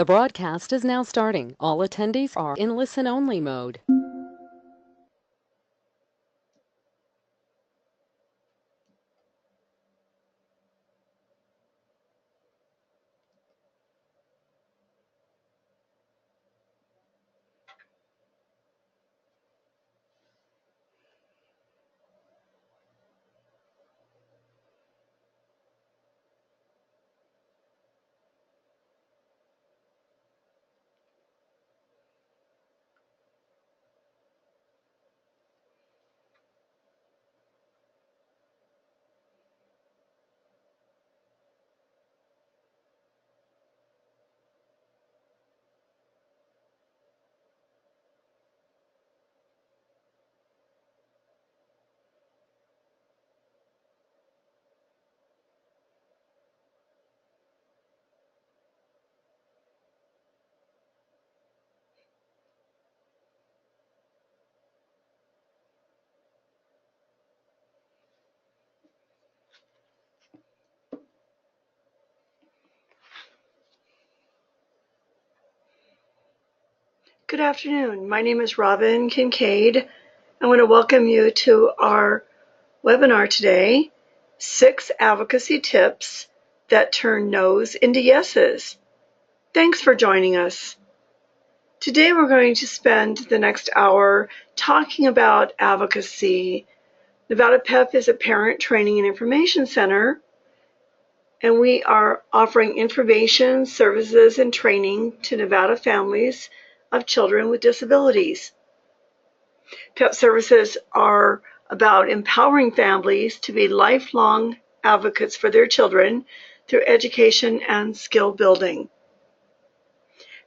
The broadcast is now starting. All attendees are in listen-only mode. Good afternoon. My name is Robin Kincaid. I want to welcome you to our webinar today, 6 Advocacy Tips that Turn No's into Yeses. Thanks for joining us. Today we're going to spend the next hour talking about advocacy. Nevada PEP is a parent training and information center, and we are offering information, services, and training to Nevada families of children with disabilities. PEP services are about empowering families to be lifelong advocates for their children through education and skill building.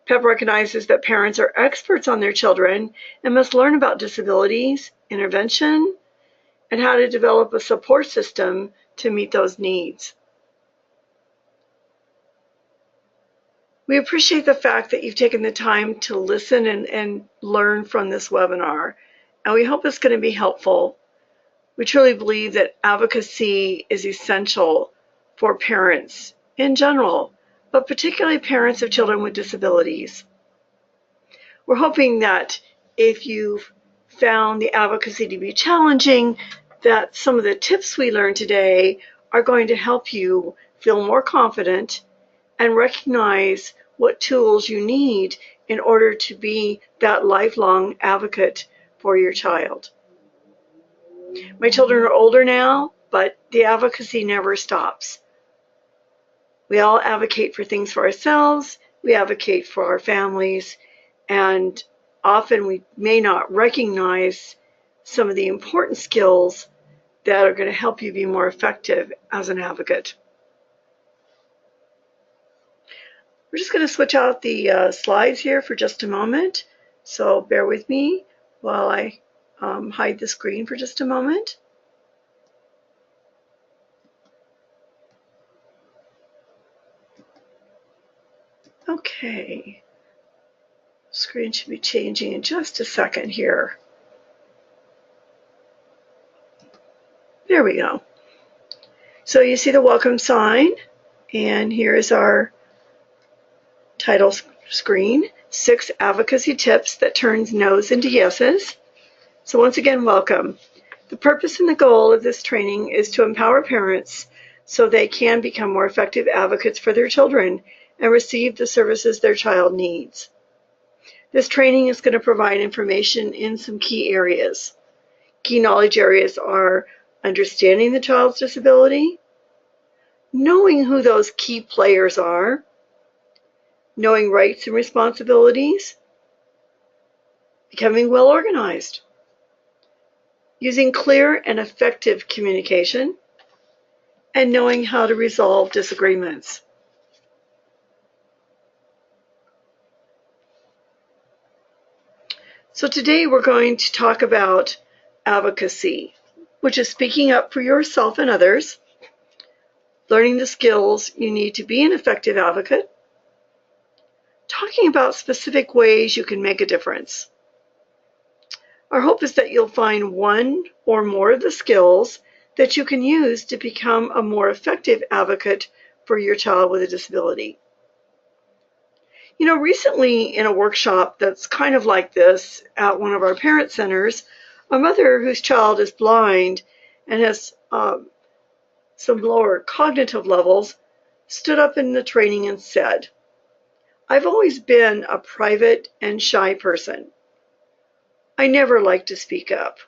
PEP recognizes that parents are experts on their children and must learn about disabilities, intervention, and how to develop a support system to meet those needs. We appreciate the fact that you've taken the time to listen and learn from this webinar, and we hope it's going to be helpful. We truly believe that advocacy is essential for parents in general, but particularly parents of children with disabilities. We're hoping that if you've found the advocacy to be challenging, that some of the tips we learned today are going to help you feel more confident and recognize what tools you need in order to be that lifelong advocate for your child. My children are older now, but the advocacy never stops. We all advocate for things for ourselves, we advocate for our families, and often we may not recognize some of the important skills that are going to help you be more effective as an advocate. We're just going to switch out the slides here for just a moment, so bear with me while I hide the screen for just a moment. Okay, screen should be changing in just a second here. There we go. So you see the welcome sign, and here's our title screen, 6 Advocacy Tips that Turns No's into Yeses. So once again, welcome. The purpose and the goal of this training is to empower parents so they can become more effective advocates for their children and receive the services their child needs. This training is going to provide information in some key areas. Key knowledge areas are understanding the child's disability, knowing who those key players are, knowing rights and responsibilities, becoming well organized, using clear and effective communication, and knowing how to resolve disagreements. So today we're going to talk about advocacy, which is speaking up for yourself and others, learning the skills you need to be an effective advocate, talking about specific ways you can make a difference. Our hope is that you'll find one or more of the skills that you can use to become a more effective advocate for your child with a disability. Recently in a workshop that's kind of like this at one of our parent centers, a mother whose child is blind and has some lower cognitive levels stood up in the training and said, "I've always been a private and shy person. I never like to speak up,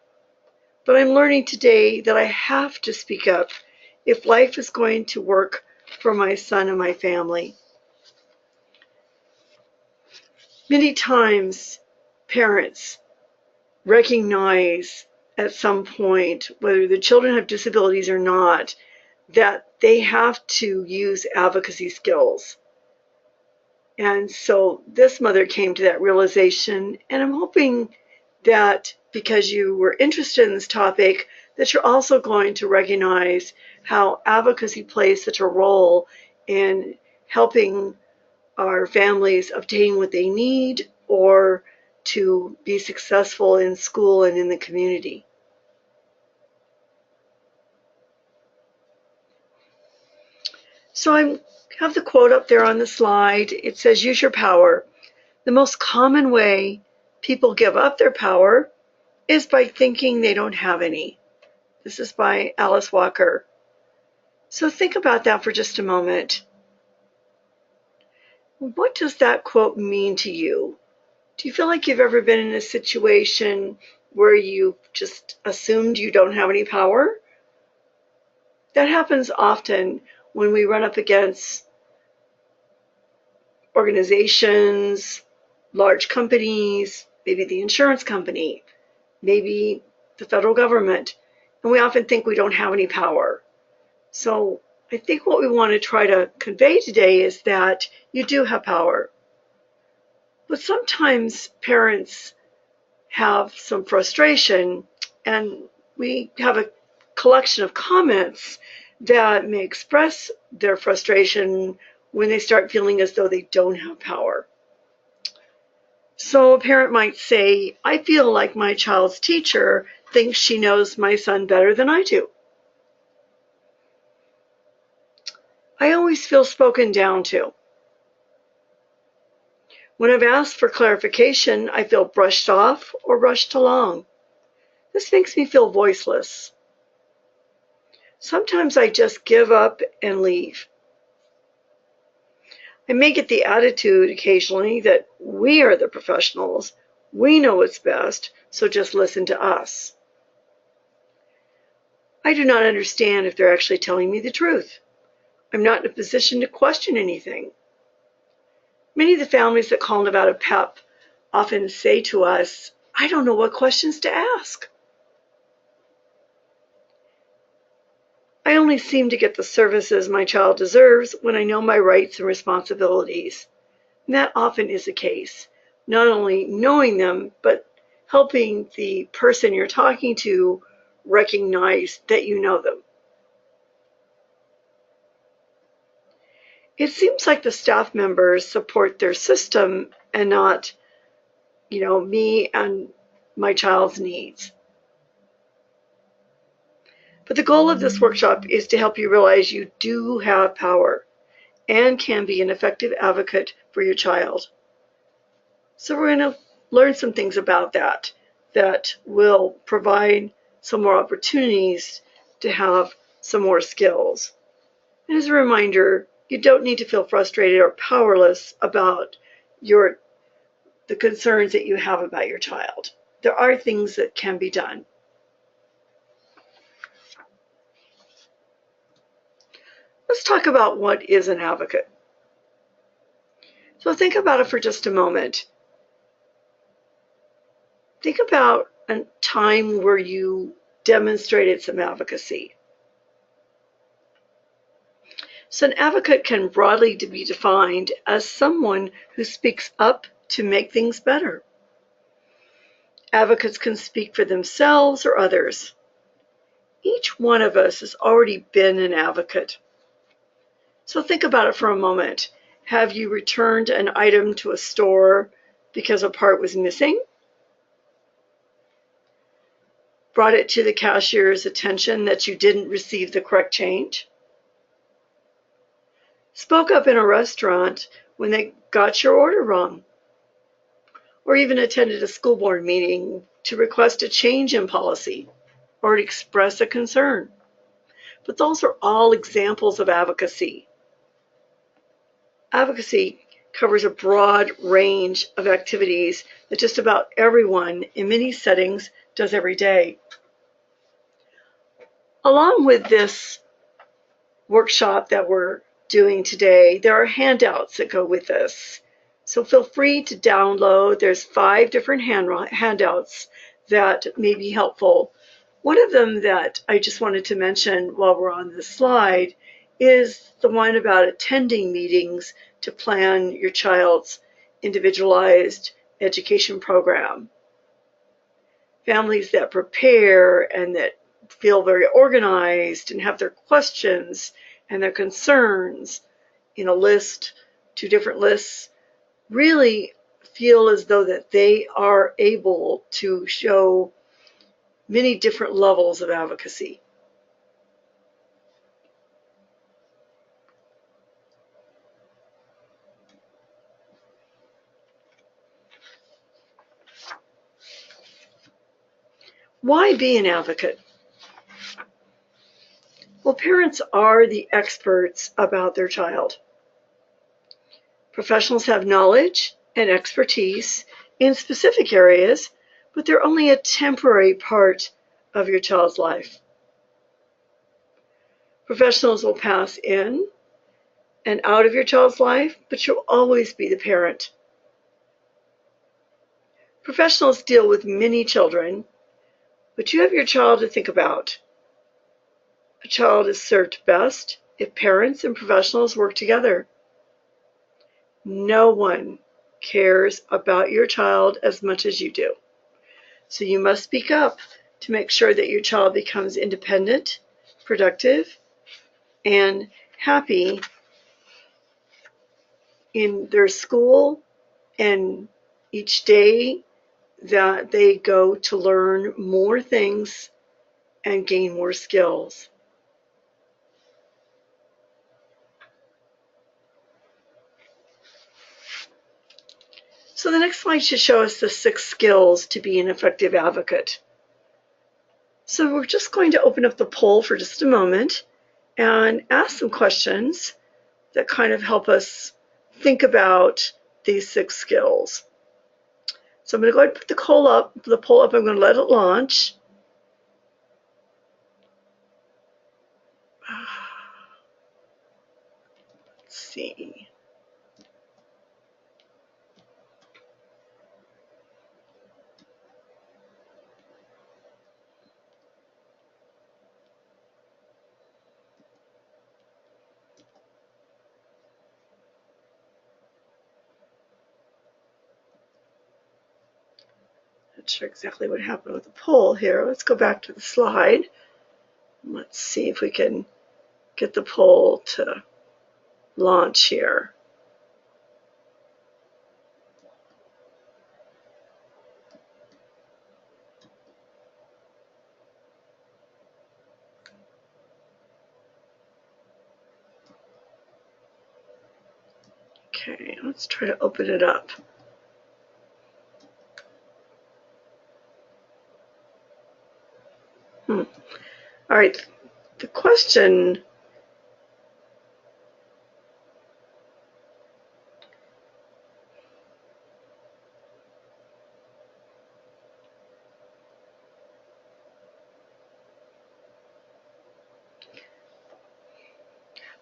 but I'm learning today that I have to speak up if life is going to work for my son and my family." Many times, parents recognize at some point, whether the children have disabilities or not, that they have to use advocacy skills. And so this mother came to that realization, and I'm hoping that because you were interested in this topic, that you're also going to recognize how advocacy plays such a role in helping our families obtain what they need or to be successful in school and in the community. So I have the quote up there on the slide. It says, "Use your power. The most common way people give up their power is by thinking they don't have any." This is by Alice Walker. So think about that for just a moment. What does that quote mean to you? Do you feel like you've ever been in a situation where you just assumed you don't have any power? That happens often when we run up against organizations, large companies, maybe the insurance company, maybe the federal government, and we often think we don't have any power. So I think what we want to try to convey today is that you do have power. But sometimes parents have some frustration, and we have a collection of comments that may express their frustration when they start feeling as though they don't have power. So a parent might say, "I feel like my child's teacher thinks she knows my son better than I do. I always feel spoken down to. When I've asked for clarification, I feel brushed off or rushed along. This makes me feel voiceless. Sometimes I just give up and leave. I may get the attitude occasionally that we are the professionals, we know what's best, so just listen to us. I do not understand if they're actually telling me the truth. I'm not in a position to question anything." Many of the families that call Nevada PEP often say to us, "I don't know what questions to ask. I only seem to get the services my child deserves when I know my rights and responsibilities." And that often is the case. Not only knowing them, but helping the person you're talking to recognize that you know them. It seems like the staff members support their system and not, me and my child's needs. But the goal of this workshop is to help you realize you do have power and can be an effective advocate for your child. So we're going to learn some things about that will provide some more opportunities to have some more skills. And as a reminder, you don't need to feel frustrated or powerless about the concerns that you have about your child. There are things that can be done. Let's talk about what is an advocate. So think about it for just a moment. Think about a time where you demonstrated some advocacy. So an advocate can broadly be defined as someone who speaks up to make things better. Advocates can speak for themselves or others. Each one of us has already been an advocate. So think about it for a moment. Have you returned an item to a store because a part was missing? Brought it to the cashier's attention that you didn't receive the correct change? spoke up in a restaurant when they got your order wrong, or even attended a school board meeting to request a change in policy or to express a concern. But those are all examples of advocacy. Advocacy covers a broad range of activities that just about everyone in many settings does every day. Along with this workshop that we're doing today, there are handouts that go with this. So feel free to download. There's 5 different handouts that may be helpful. One of them that I just wanted to mention while we're on this slide is the one about attending meetings to plan your child's individualized education program. Families that prepare and that feel very organized and have their questions and their concerns in a list, 2 different lists, really feel as though that they are able to show many different levels of advocacy. Why be an advocate? Well, parents are the experts about their child. Professionals have knowledge and expertise in specific areas, but they're only a temporary part of your child's life. Professionals will pass in and out of your child's life, but you'll always be the parent. Professionals deal with many children, but you have your child to think about. A child is served best if parents and professionals work together. No one cares about your child as much as you do. So you must speak up to make sure that your child becomes independent, productive, and happy in their school and each day that they go to learn more things and gain more skills. So the next slide should show us the 6 skills to be an effective advocate. So we're just going to open up the poll for just a moment and ask some questions that kind of help us think about these 6 skills. So I'm going to go ahead and put the poll up. I'm going to let it launch. Let's see. Not sure exactly what happened with the poll here. Let's go back to the slide. Let's see if we can get the poll to launch here. Okay, let's try to open it up. All right, the question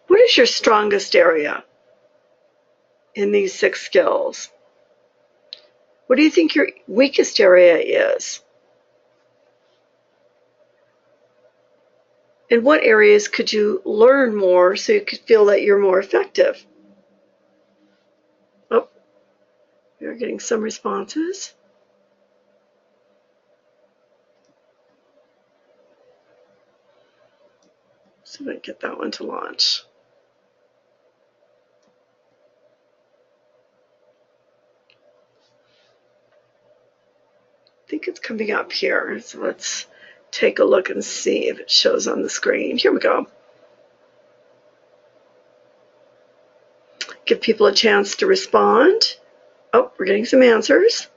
what is your strongest area in these 6 skills? What do you think your weakest area is? In what areas could you learn more so you could feel that you're more effective? Oh, we're getting some responses. So I'm going to get that one to launch. I think it's coming up here. So let's take a look and see if it shows on the screen. Here we go. give people a chance to respond. Oh, we're getting some answers.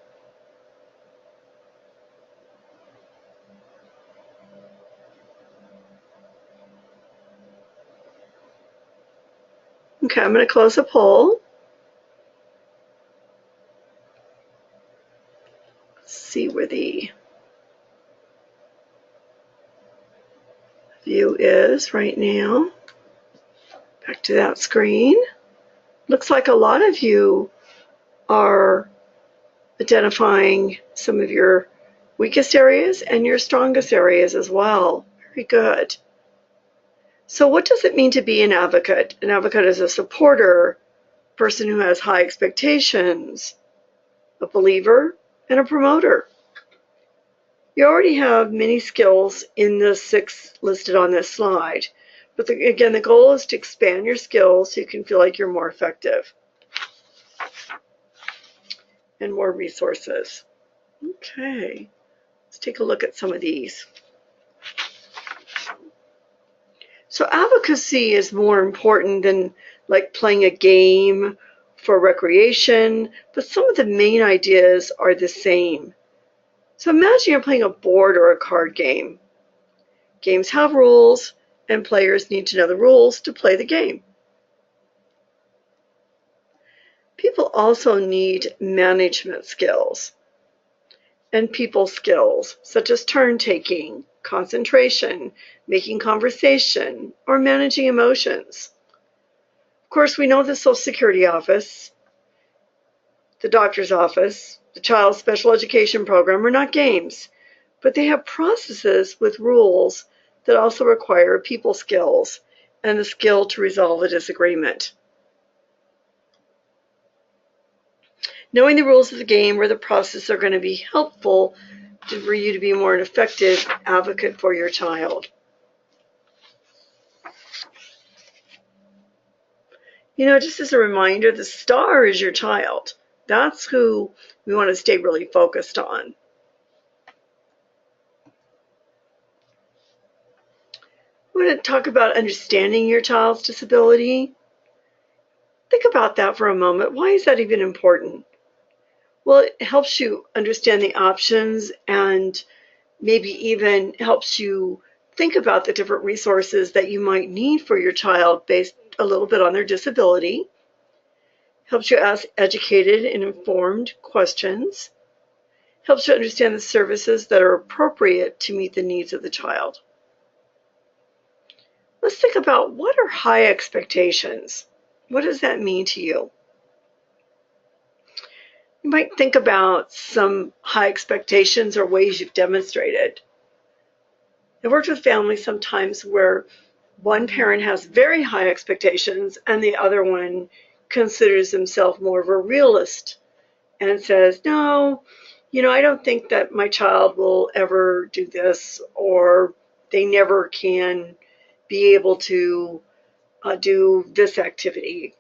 Okay, I'm going to close the poll. Let's see where the view is right now. Back to that screen. Looks like a lot of you are identifying some of your weakest areas and your strongest areas as well. Very good. So what does it mean to be an advocate? An advocate is a supporter, person who has high expectations, a believer, and a promoter. You already have many skills in the 6 listed on this slide. But again, the goal is to expand your skills so you can feel like you're more effective and more resources. Okay, let's take a look at some of these. So advocacy is more important than like playing a game for recreation, but some of the main ideas are the same. So imagine you're playing a board or a card game. Games have rules, and players need to know the rules to play the game. People also need management skills and people skills, such as turn-taking, concentration, making conversation, or managing emotions. Of course, we know the Social Security office, the doctor's office, the child special education program are not games, but they have processes with rules that also require people skills and the skill to resolve a disagreement. Knowing the rules of the game or the process are going to be helpful for you to be more an effective advocate for your child. You know, just as a reminder, the star is your child. That's who we want to stay really focused on. I want to talk about understanding your child's disability. Think about that for a moment. Why is that even important? Well, it helps you understand the options and maybe even helps you think about the different resources that you might need for your child based a little bit on their disability. Helps you ask educated and informed questions. Helps you understand the services that are appropriate to meet the needs of the child. Let's think about what are high expectations? What does that mean to you? You might think about some high expectations or ways you've demonstrated. I've worked with families sometimes where one parent has very high expectations and the other one considers himself more of a realist and says, no, I don't think that my child will ever do this, or they never can be able to do this activity.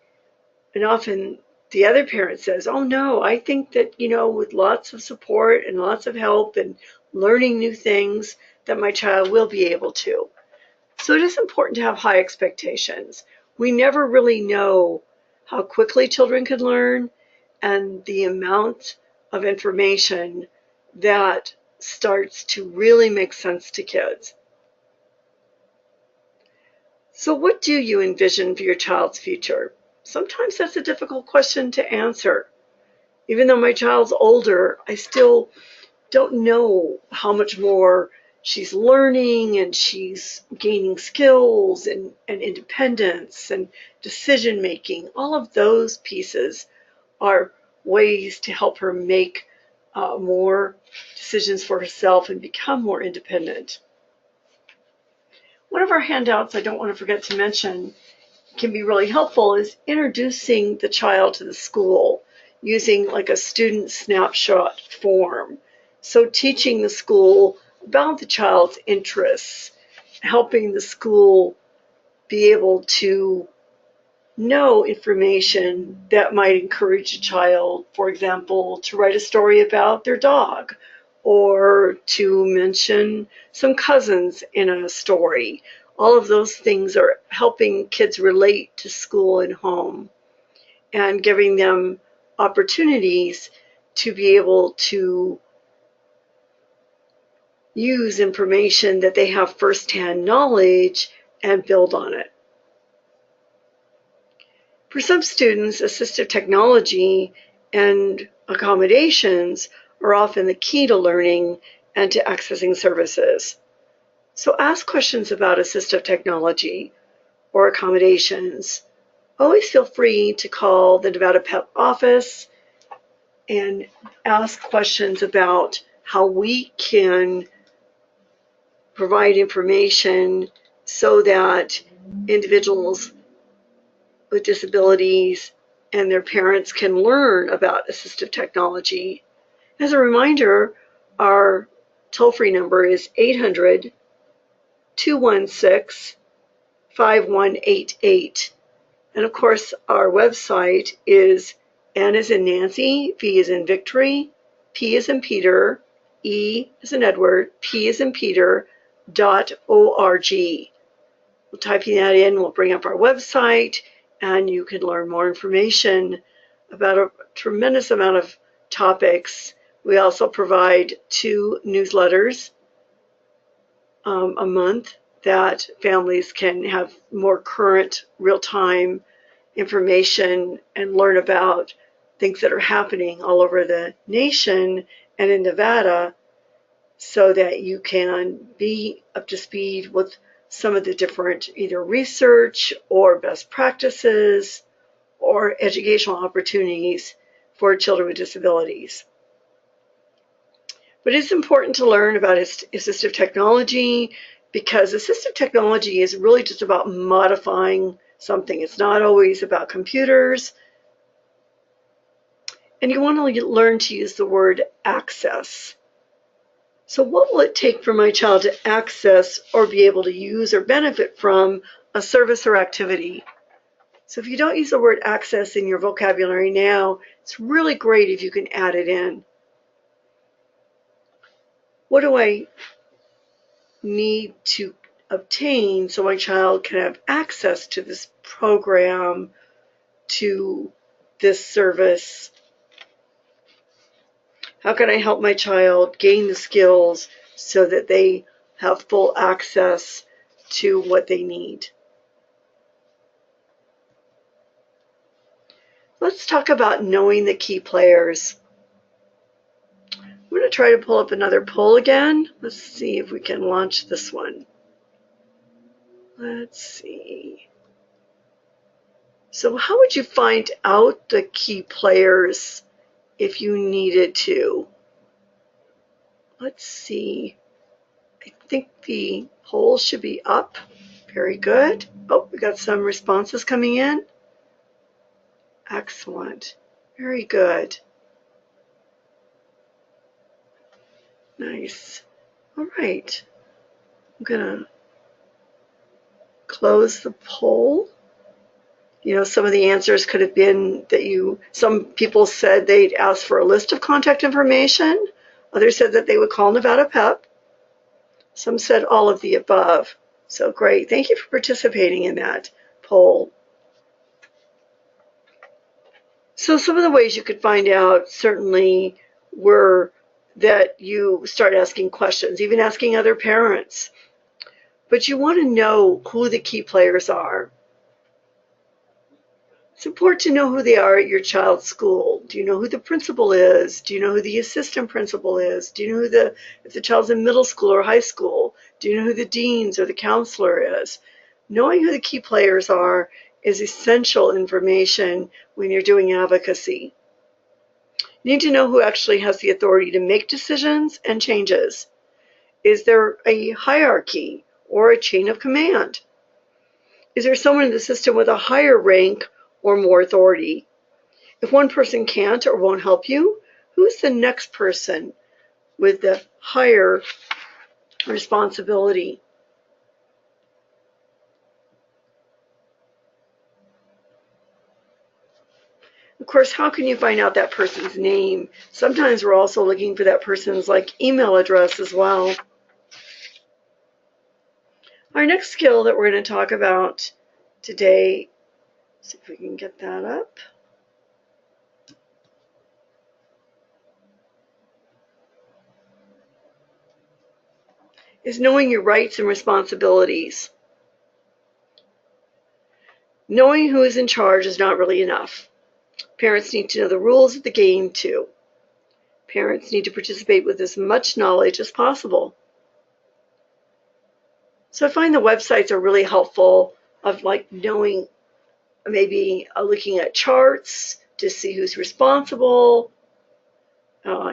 And often the other parent says, oh no, I think that, with lots of support and lots of help and learning new things, that my child will be able to. So it is important to have high expectations. We never really know how quickly children can learn and the amount of information that starts to really make sense to kids. So what do you envision for your child's future? Sometimes that's a difficult question to answer. Even though my child's older, I still don't know how much more she's learning and she's gaining skills and independence and decision making. All of those pieces are ways to help her make more decisions for herself and become more independent. One of our handouts I don't want to forget to mention can be really helpful is introducing the child to the school using like a student snapshot form. So teaching the school about the child's interests, helping the school be able to know information that might encourage a child, for example, to write a story about their dog or to mention some cousins in a story. All of those things are helping kids relate to school and home. and giving them opportunities to be able to use information that they have firsthand knowledge and build on it. For some students, assistive technology and accommodations are often the key to learning and to accessing services. So ask questions about assistive technology or accommodations. Always feel free to call the Nevada PEP office and ask questions about how we can provide information so that individuals with disabilities and their parents can learn about assistive technology. As a reminder, our toll-free number is 800-216-5188. And of course, our website is N as in Nancy, V as in Victory, P as in Peter, E as in Edward, P as in Peter, .org. We'll typing that in, we'll bring up our website, and you can learn more information about a tremendous amount of topics. We also provide 2 newsletters a month that families can have more current, real-time information and learn about things that are happening all over the nation and in Nevada, so that you can be up to speed with some of the different either research or best practices or educational opportunities for children with disabilities. But it's important to learn about assistive technology, because assistive technology is really just about modifying something. It's not always about computers. And you want to learn to use the word access. So what will it take for my child to access or be able to use or benefit from a service or activity? So if you don't use the word access in your vocabulary now, it's really great if you can add it in. What do I need to obtain so my child can have access to this program, to this service? How can I help my child gain the skills so that they have full access to what they need? Let's talk about knowing the key players. I'm going to try to pull up another poll again. Let's see if we can launch this one. Let's see. So how would you find out the key players if you needed to? Let's see. I think the poll should be up. Very good. Oh, we got some responses coming in. Excellent. Very good. Nice. All right. I'm going to close the poll. You know, some of the answers could have been that some people said they'd ask for a list of contact information. Others said that they would call Nevada PEP. Some said all of the above. So great. Thank you for participating in that poll. So some of the ways you could find out certainly were that you start asking questions, even asking other parents. But you want to know who the key players are. It's important to know who they are at your child's school. Do you know who the principal is? Do you know who the assistant principal is? Do you know who if the child's in middle school or high school, do you know who the deans or the counselor is? Knowing who the key players are is essential information when you're doing advocacy. You need to know who actually has the authority to make decisions and changes. Is there a hierarchy or a chain of command? Is there someone in the system with a higher rank or more authority? If one person can't or won't help you, who's the next person with the higher responsibility? Of course, how can you find out that person's name? Sometimes we're also looking for that person's email address as well. Our next skill that we're going to talk about today, see if we can get that up. is knowing your rights and responsibilities. Knowing who is in charge is not really enough. Parents need to know the rules of the game too. Parents need to participate with as much knowledge as possible. So I find the websites are really helpful of like knowing, maybe looking at charts to see who's responsible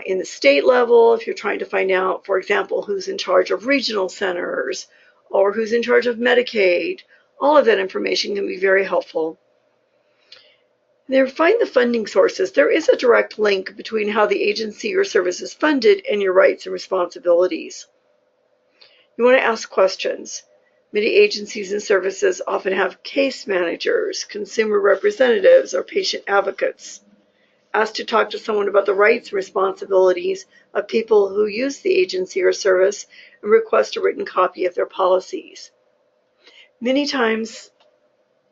in the state level, if you're trying to find out, for example, who's in charge of regional centers or who's in charge of Medicaid. All of that information can be very helpful. There, find the funding sources. There is a direct link between how the agency or service is funded and your rights and responsibilities. You want to ask questions. Many agencies and services often have case managers, consumer representatives, or patient advocates. Ask to talk to someone about the rights and responsibilities of people who use the agency or service and request a written copy of their policies. Many times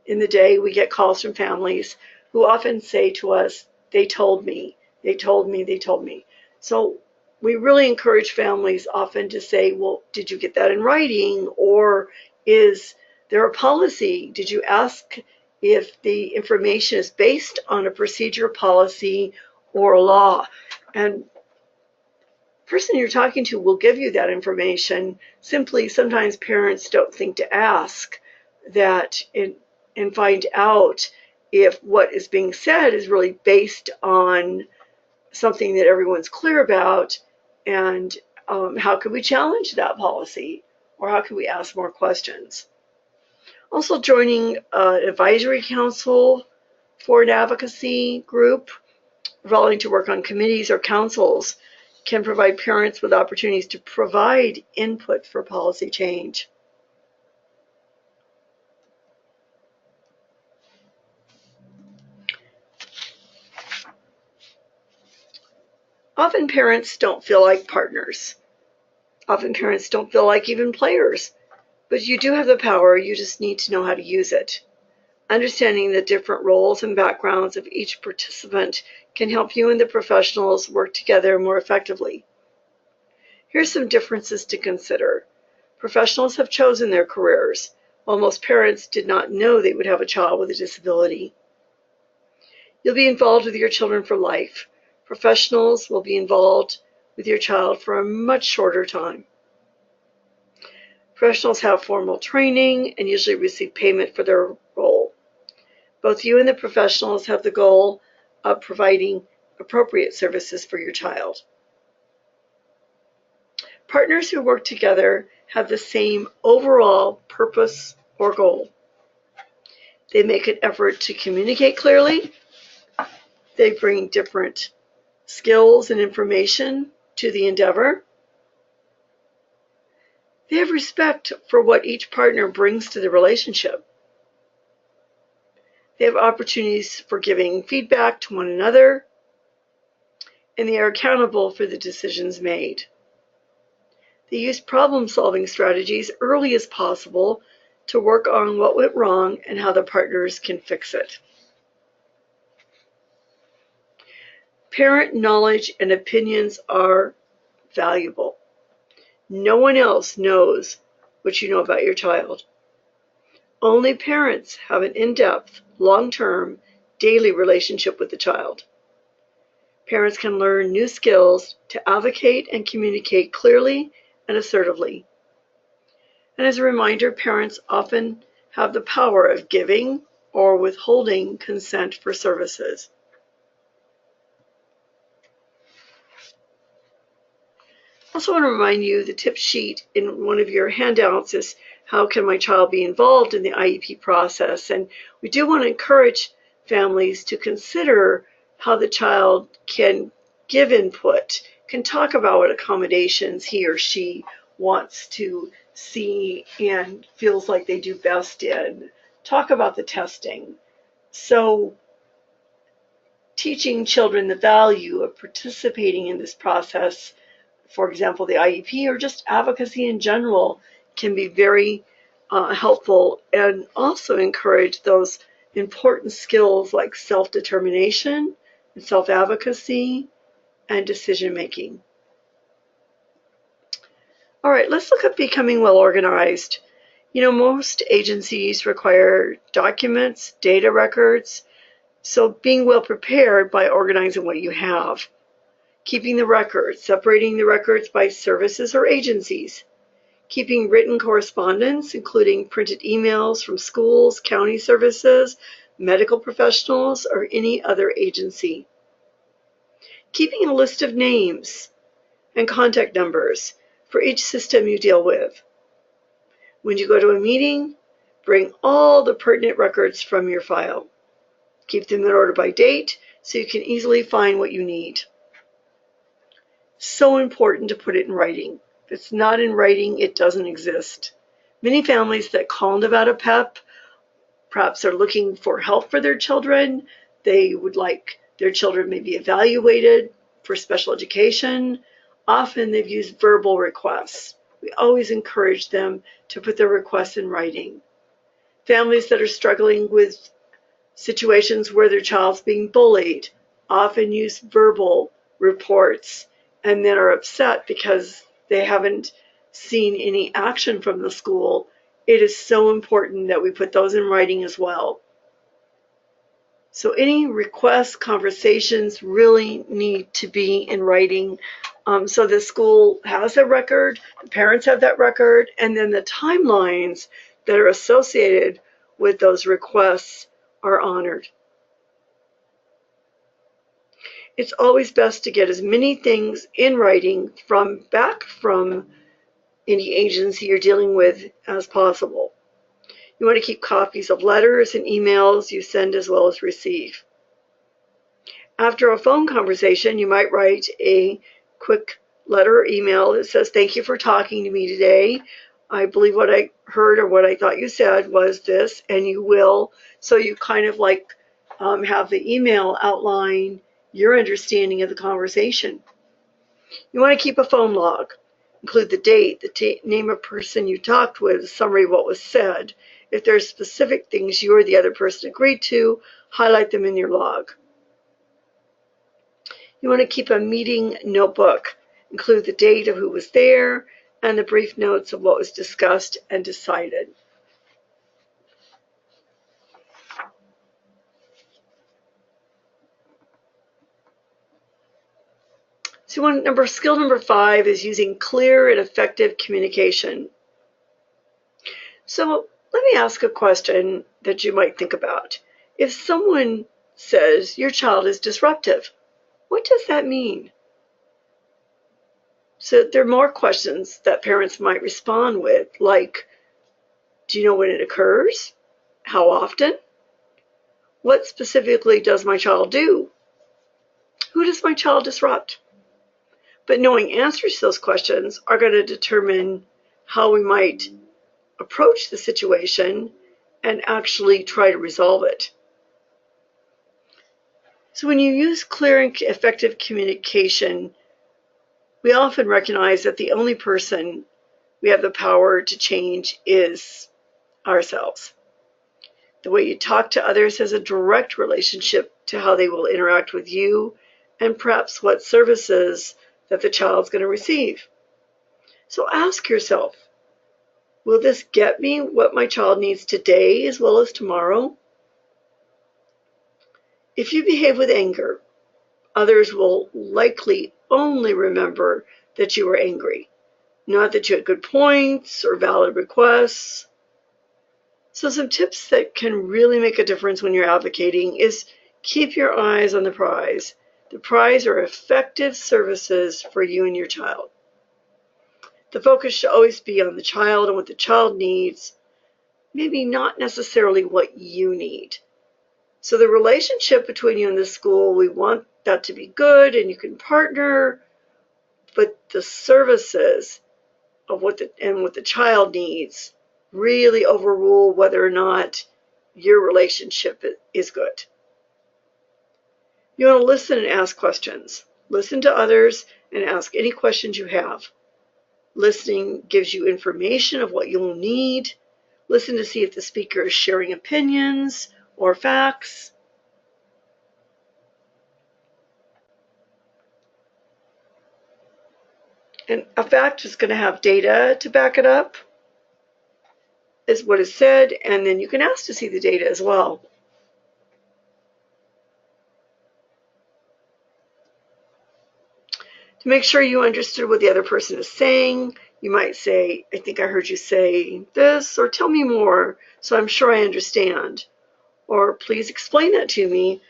in the day, we get calls from families who often say to us, they told me, they told me, they told me. So we really encourage families often to say, well, did you get that in writing? Or is there a policy? Did you ask if the information is based on a procedure, policy, or a law? And the person you're talking to will give you that information. Simply, sometimes parents don't think to ask that and find out if what is being said is really based on something that everyone's clear about, and how can we challenge that policy, or how can we ask more questions. Also, joining an advisory council for an advocacy group, volunteering to work on committees or councils, can provide parents with opportunities to provide input for policy change. Often parents don't feel like partners. Often parents don't feel like even players. But you do have the power, you just need to know how to use it. Understanding the different roles and backgrounds of each participant can help you and the professionals work together more effectively. Here's some differences to consider. Professionals have chosen their careers, while most parents did not know they would have a child with a disability. You'll be involved with your children for life. Professionals will be involved with your child for a much shorter time. Professionals have formal training and usually receive payment for their role. Both you and the professionals have the goal of providing appropriate services for your child. Partners who work together have the same overall purpose or goal. They make an effort to communicate clearly. They bring different skills and information to the endeavor. They have respect for what each partner brings to the relationship. They have opportunities for giving feedback to one another, and they are accountable for the decisions made. They use problem-solving strategies early as possible to work on what went wrong and how the partners can fix it. Parent knowledge and opinions are valuable. No one else knows what you know about your child. Only parents have an in-depth, long-term, daily relationship with the child. Parents can learn new skills to advocate and communicate clearly and assertively. And as a reminder, parents often have the power of giving or withholding consent for services. I also want to remind you the tip sheet in one of your handouts is how can my child be involved in the IEP process? And we do want to encourage families to consider how the child can give input, can talk about what accommodations he or she wants to see and feels like they do best in, talk about the testing. So teaching children the value of participating in this process, for example, the IEP or just advocacy in general, can be very helpful, and also encourage those important skills like self-determination and self-advocacy and decision-making. All right, let's look at becoming well organized. Most agencies require documents, data records, so being well prepared by organizing what you have. Keeping the records, separating the records by services or agencies. Keeping written correspondence, including printed emails from schools, county services, medical professionals, or any other agency. Keeping a list of names and contact numbers for each system you deal with. When you go to a meeting, bring all the pertinent records from your file. Keep them in order by date so you can easily find what you need. So important to put it in writing. If it's not in writing, it doesn't exist. Many families that call Nevada PEP perhaps are looking for help for their children. They would like their children may be evaluated for special education. Often they've used verbal requests. We always encourage them to put their requests in writing. Families that are struggling with situations where their child's being bullied often use verbal reports and then are upset because they haven't seen any action from the school. It is so important that we put those in writing as well. So any requests, conversations really need to be in writing. So the school has a record, the parents have that record, and then the timelines that are associated with those requests are honored. It's always best to get as many things in writing back from any agency you're dealing with as possible. You want to keep copies of letters and emails you send as well as receive. After a phone conversation, you might write a quick letter or email that says, "Thank you for talking to me today. I believe what I heard or what I thought you said was this," and you will. So you kind of have the email outline your understanding of the conversation. You want to keep a phone log. Include the date, the name of person you talked with, a summary of what was said. If there's specific things you or the other person agreed to, highlight them in your log. You want to keep a meeting notebook. Include the date of who was there and the brief notes of what was discussed and decided. So skill number 5 is using clear and effective communication. So let me ask a question that you might think about. If someone says your child is disruptive, what does that mean? So there are more questions that parents might respond with, like, do you know when it occurs? How often? What specifically does my child do? Who does my child disrupt? But knowing answers to those questions are going to determine how we might approach the situation and actually try to resolve it. So when you use clear and effective communication, we often recognize that the only person we have the power to change is ourselves. The way you talk to others has a direct relationship to how they will interact with you and perhaps what services that the child's going to receive. So ask yourself, will this get me what my child needs today as well as tomorrow? If you behave with anger, others will likely only remember that you were angry, not that you had good points or valid requests. So some tips that can really make a difference when you're advocating is keep your eyes on the prize. The prize are effective services for you and your child. The focus should always be on the child and what the child needs, maybe not necessarily what you need. So the relationship between you and the school, we want that to be good and you can partner, but the services of what the child needs really overrule whether or not your relationship is good. You want to listen and ask questions. Listen to others and ask any questions you have. Listening gives you information of what you'll need. Listen to see if the speaker is sharing opinions or facts. And a fact is going to have data to back it up, is what is said, and then you can ask to see the data as well. To make sure you understood what the other person is saying, you might say, I think I heard you say this, or tell me more so I'm sure I understand. Or please explain that to me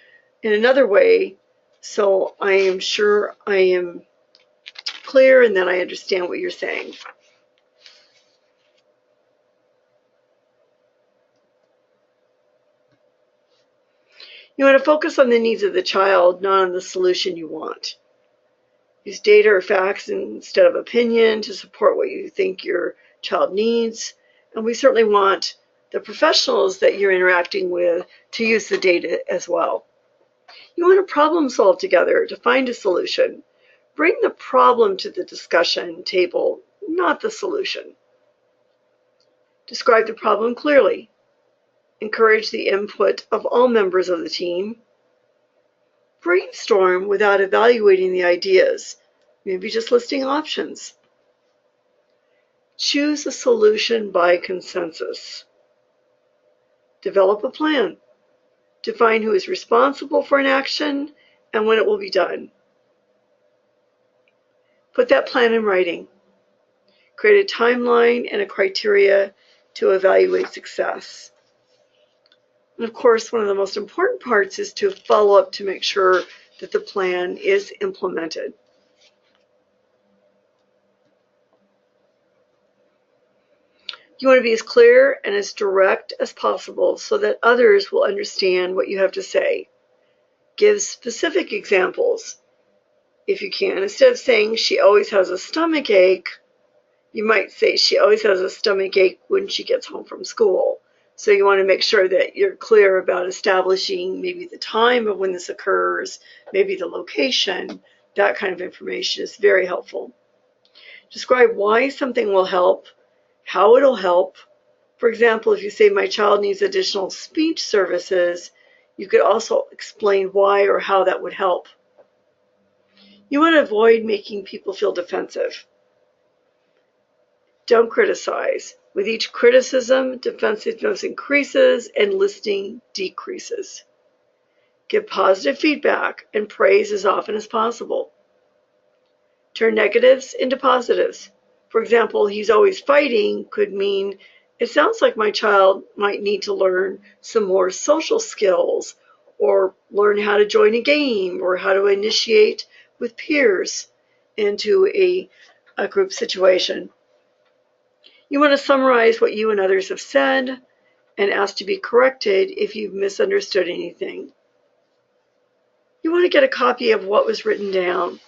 in another way so I am sure I am clear and that I understand what you're saying. You want to focus on the needs of the child, not on the solution you want. Use data or facts instead of opinion to support what you think your child needs. And we certainly want the professionals that you're interacting with to use the data as well. You want to problem solve together to find a solution. Bring the problem to the discussion table, not the solution. Describe the problem clearly. Encourage the input of all members of the team. Brainstorm without evaluating the ideas, maybe just listing options. Choose a solution by consensus. Develop a plan. Define who is responsible for an action and when it will be done. Put that plan in writing. Create a timeline and a criteria to evaluate success. And of course, one of the most important parts is to follow up to make sure that the plan is implemented. You want to be as clear and as direct as possible so that others will understand what you have to say. Give specific examples if you can. Instead of saying she always has a stomach ache, you might say she always has a stomach ache when she gets home from school. So you want to make sure that you're clear about establishing maybe the time of when this occurs, maybe the location. That kind of information is very helpful. Describe why something will help, how it'll help. For example, if you say my child needs additional speech services, you could also explain why or how that would help. You want to avoid making people feel defensive. Don't criticize. With each criticism, defensiveness increases and listening decreases. Give positive feedback and praise as often as possible. Turn negatives into positives. For example, he's always fighting could mean, it sounds like my child might need to learn some more social skills or learn how to join a game or how to initiate with peers into a group situation. You want to summarize what you and others have said and ask to be corrected if you've misunderstood anything. You want to get a copy of what was written down.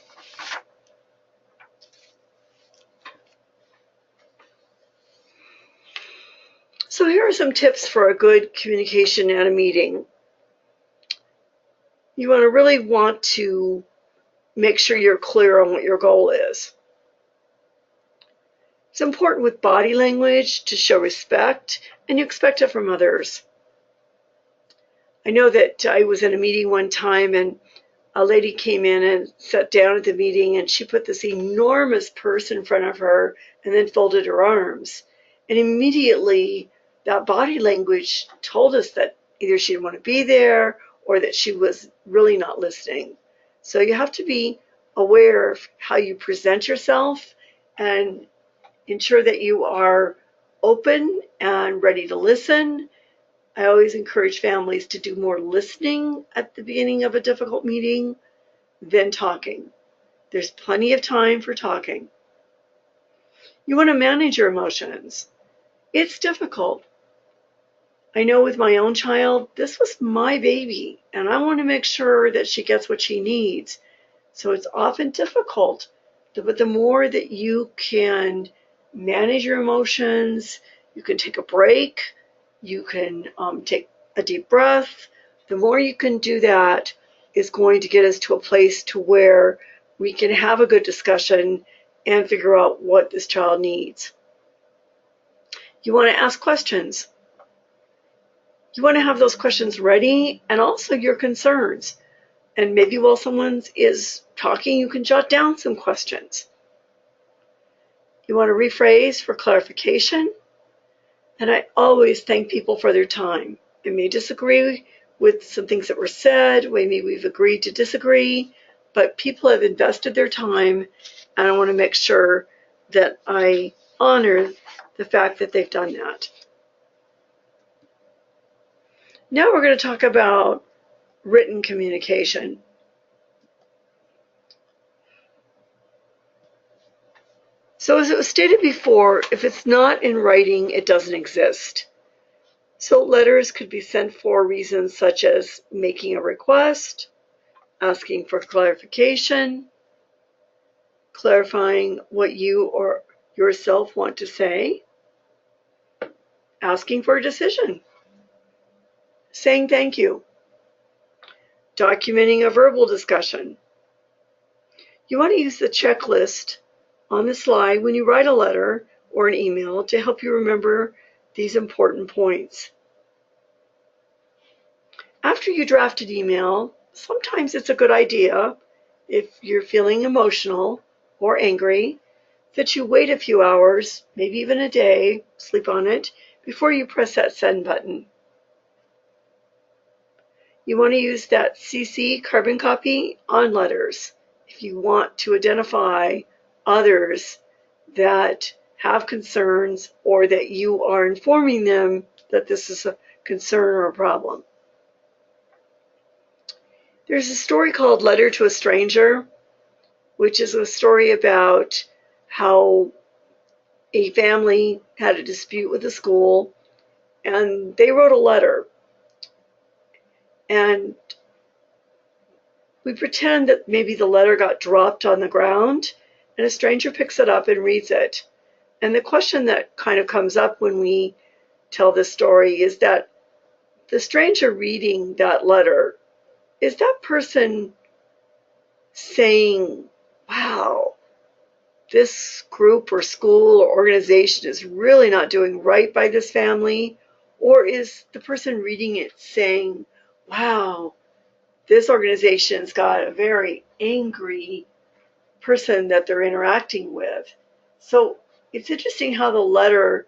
So here are some tips for a good communication at a meeting. You really want to make sure you're clear on what your goal is. It's important with body language to show respect, and you expect it from others. I know that I was in a meeting one time and a lady came in and sat down at the meeting and she put this enormous purse in front of her and then folded her arms. And immediately that body language told us that either she didn't want to be there or that she was really not listening. So you have to be aware of how you present yourself and ensure that you are open and ready to listen. I always encourage families to do more listening at the beginning of a difficult meeting than talking. There's plenty of time for talking. You want to manage your emotions. It's difficult. I know with my own child, this was my baby, and I want to make sure that she gets what she needs. So it's often difficult, but the more that you can manage your emotions, you can take a break, you can take a deep breath. The more you can do that is going to get us to a place to where we can have a good discussion and figure out what this child needs. You want to ask questions. You want to have those questions ready and also your concerns. And maybe while someone is talking, you can jot down some questions. You want to rephrase for clarification. And I always thank people for their time. I may disagree with some things that were said, maybe we've agreed to disagree, but people have invested their time, and I want to make sure that I honor the fact that they've done that. Now we're going to talk about written communication. So as it was stated before, if it's not in writing, it doesn't exist. So letters could be sent for reasons such as making a request, asking for clarification, clarifying what you or yourself want to say, asking for a decision, saying thank you, documenting a verbal discussion. You want to use the checklist on the slide when you write a letter or an email to help you remember these important points. After you draft an email, sometimes it's a good idea, if you're feeling emotional or angry, that you wait a few hours, maybe even a day, sleep on it, before you press that send button. You want to use that CC carbon copy on letters if you want to identify others that have concerns or that you are informing them that this is a concern or a problem. There's a story called Letter to a Stranger, which is a story about how a family had a dispute with the school and they wrote a letter. And we pretend that maybe the letter got dropped on the ground and a stranger picks it up and reads it. And the question that kind of comes up when we tell this story is that the stranger reading that letter, is that person saying, wow, this group or school or organization is really not doing right by this family? Or is the person reading it saying, wow, this organization's got a very angry person that they're interacting with? So it's interesting how the letter,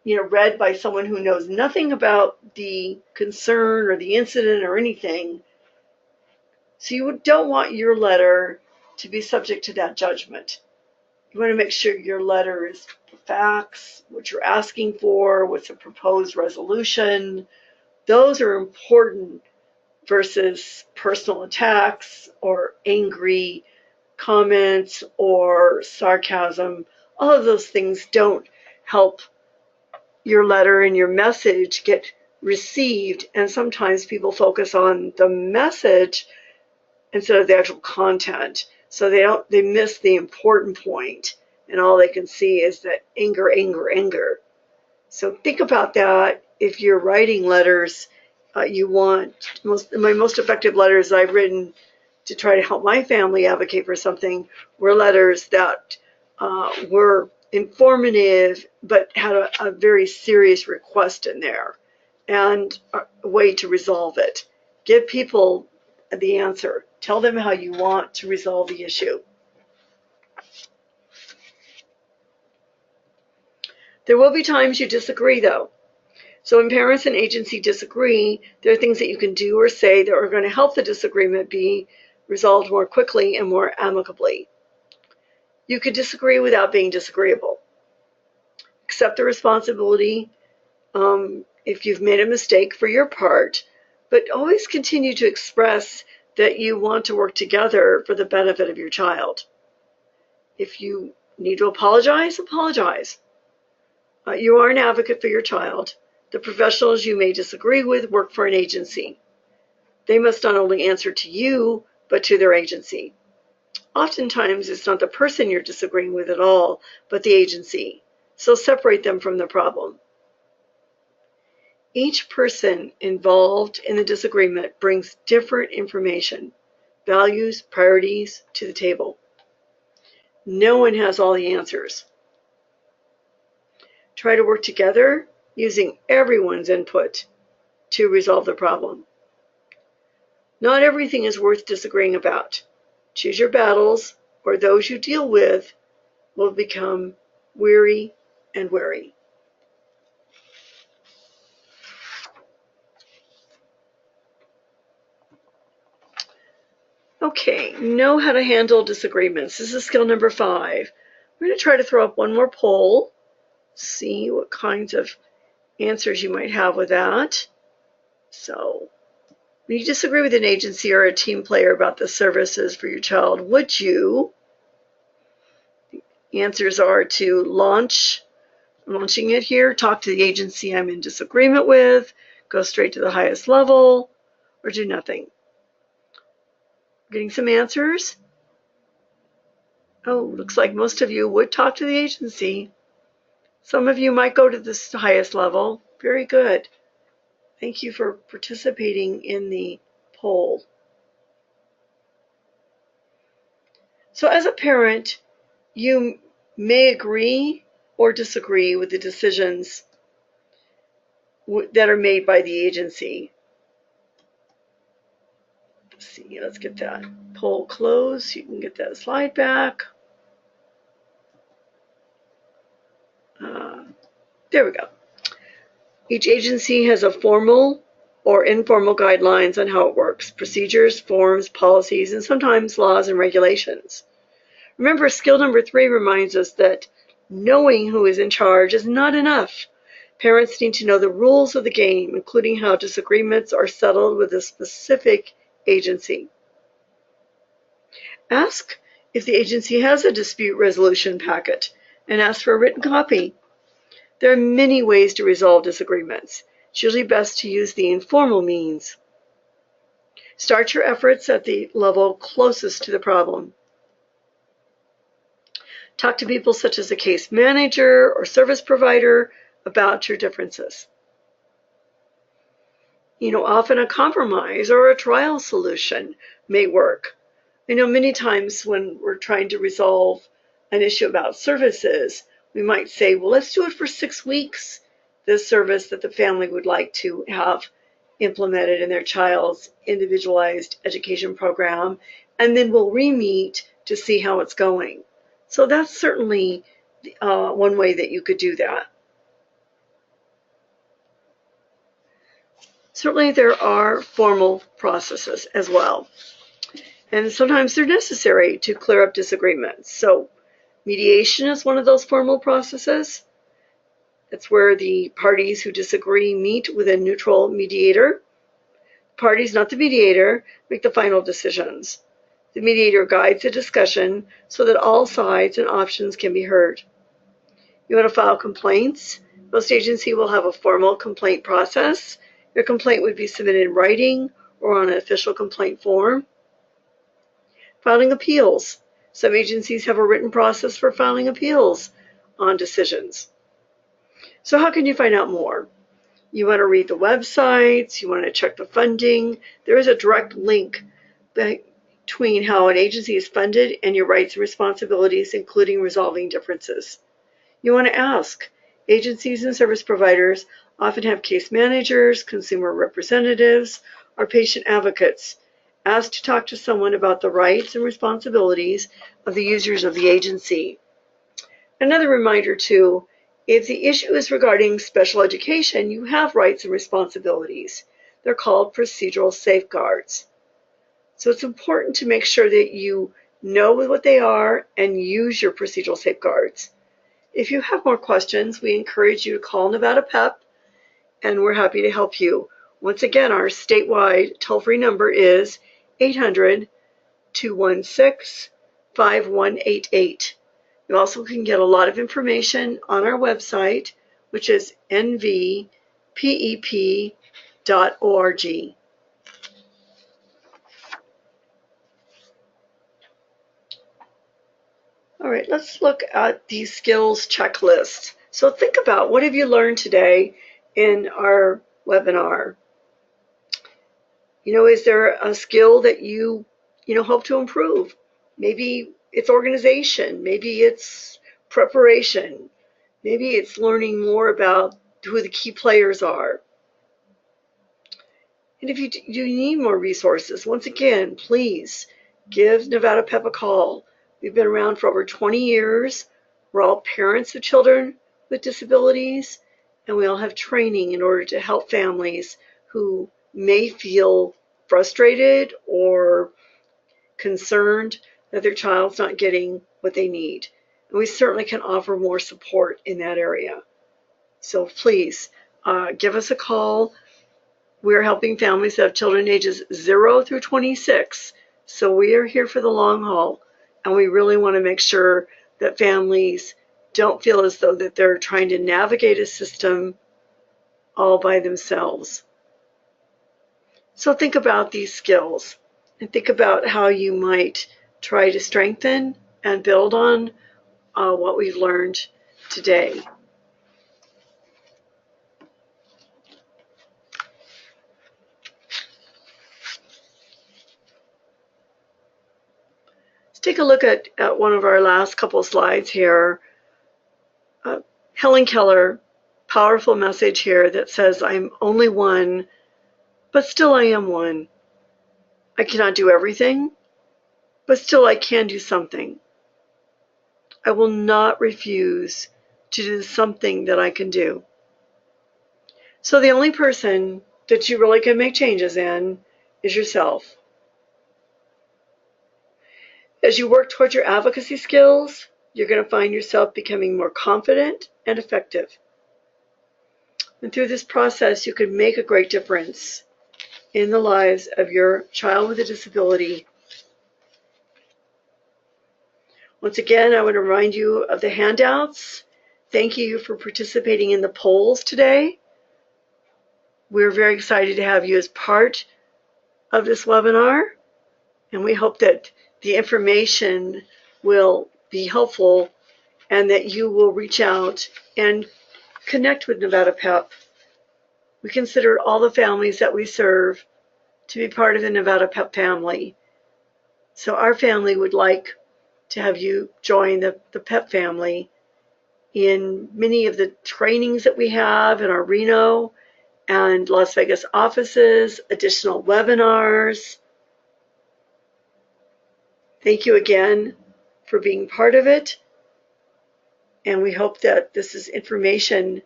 read by someone who knows nothing about the concern or the incident or anything. So you don't want your letter to be subject to that judgment. You want to make sure your letter is facts, what you're asking for, what's a proposed resolution. Those are important versus personal attacks or angry comments or sarcasm. All of those things don't help your letter and your message get received, and sometimes people focus on the message instead of the actual content, so they miss the important point, and all they can see is that anger, anger, anger. So think about that. If you're writing letters, you want my most effective letters I've written to try to help my family advocate for something were letters that were informative but had a very serious request in there and a way to resolve it. Give people the answer. Tell them how you want to resolve the issue. There will be times you disagree, though. So when parents and agency disagree, there are things that you can do or say that are going to help the disagreement be resolved more quickly and more amicably. You could disagree without being disagreeable. Accept the responsibility if you've made a mistake for your part, but always continue to express that you want to work together for the benefit of your child. If you need to apologize, apologize. You are an advocate for your child. The professionals you may disagree with work for an agency. They must not only answer to you, but to their agency. Oftentimes, it's not the person you're disagreeing with at all, but the agency. So separate them from the problem. Each person involved in the disagreement brings different information, values, priorities to the table. No one has all the answers. Try to work together using everyone's input to resolve the problem. Not everything is worth disagreeing about. Choose your battles or those you deal with will become weary and wary. Okay, know how to handle disagreements. This is skill number 5. We're going to try to throw up one more poll, see what kinds of answers you might have with that. So, when you disagree with an agency or a team player about the services for your child, would you? The answers are to launching it here, talk to the agency I'm in disagreement with, go straight to the highest level, or do nothing. Getting some answers. Oh, looks like most of you would talk to the agency. Some of you might go to this highest level. Very good. Thank you for participating in the poll. So as a parent, you may agree or disagree with the decisions that are made by the agency. Let's see, let's get that poll closed. You can get that slide back. There we go. Each agency has a formal or informal guidelines on how it works, procedures, forms, policies, and sometimes laws and regulations. Remember, skill number 3 reminds us that knowing who is in charge is not enough. Parents need to know the rules of the game, including how disagreements are settled with a specific agency. Ask if the agency has a dispute resolution packet and ask for a written copy. There are many ways to resolve disagreements. It's usually best to use the informal means. Start your efforts at the level closest to the problem. Talk to people such as a case manager or service provider about your differences. Often a compromise or a trial solution may work. I know many times when we're trying to resolve an issue about services, we might say, well, let's do it for 6 weeks, this service that the family would like to have implemented in their child's individualized education program, and then we'll re-meet to see how it's going. So that's certainly one way that you could do that. Certainly there are formal processes as well, and sometimes they're necessary to clear up disagreements. So mediation is one of those formal processes. It's where the parties who disagree meet with a neutral mediator. Parties, not the mediator, make the final decisions. The mediator guides the discussion so that all sides and options can be heard. You want to file complaints? Most agencies will have a formal complaint process. Your complaint would be submitted in writing or on an official complaint form. Filing appeals. Some agencies have a written process for filing appeals on decisions. So how can you find out more? You want to read the websites, you want to check the funding. There is a direct link between how an agency is funded and your rights and responsibilities, including resolving differences. You want to ask. Agencies and service providers often have case managers, consumer representatives, or patient advocates. Ask to talk to someone about the rights and responsibilities of the users of the agency. Another reminder too, if the issue is regarding special education, you have rights and responsibilities. They're called procedural safeguards. So it's important to make sure that you know what they are and use your procedural safeguards. If you have more questions, we encourage you to call Nevada PEP, and we're happy to help you. Once again, our statewide toll-free number is 800-216-5188. You also can get a lot of information on our website, which is nvpep.org. All right, let's look at the skills checklist. So think about, what have you learned today in our webinar? Is there a skill that you hope to improve? Maybe it's organization, maybe it's preparation, maybe it's learning more about who the key players are. And if you need more resources, once again, please give Nevada PEP a call. We've been around for over 20 years. We're all parents of children with disabilities, and we all have training in order to help families who may feel frustrated or concerned that their child's not getting what they need. And we certainly can offer more support in that area. So please give us a call. We're helping families that have children ages 0 through 26. So we are here for the long haul, and we really want to make sure that families don't feel as though that they're trying to navigate a system all by themselves. So think about these skills and think about how you might try to strengthen and build on what we've learned today. Let's take a look at one of our last couple slides here. Helen Keller, powerful message here that says, I'm only one, but still I am one. I cannot do everything, but still I can do something. I will not refuse to do something that I can do. So the only person that you really can make changes in is yourself. As you work towards your advocacy skills, you're going to find yourself becoming more confident and effective. And through this process, you can make a great difference in the lives of your child with a disability. Once again, I want to remind you of the handouts. Thank you for participating in the polls today. We're very excited to have you as part of this webinar, and we hope that the information will be helpful and that you will reach out and connect with Nevada PEP. We consider all the families that we serve to be part of the Nevada PEP family. So our family would like to have you join the PEP family in many of the trainings that we have in our Reno and Las Vegas offices, additional webinars. Thank you again for being part of it. And we hope that this is information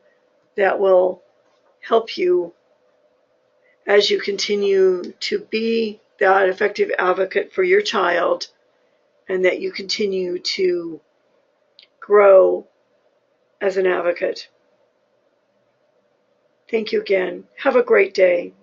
that will help you as you continue to be that effective advocate for your child, and that you continue to grow as an advocate. Thank you again. Have a great day.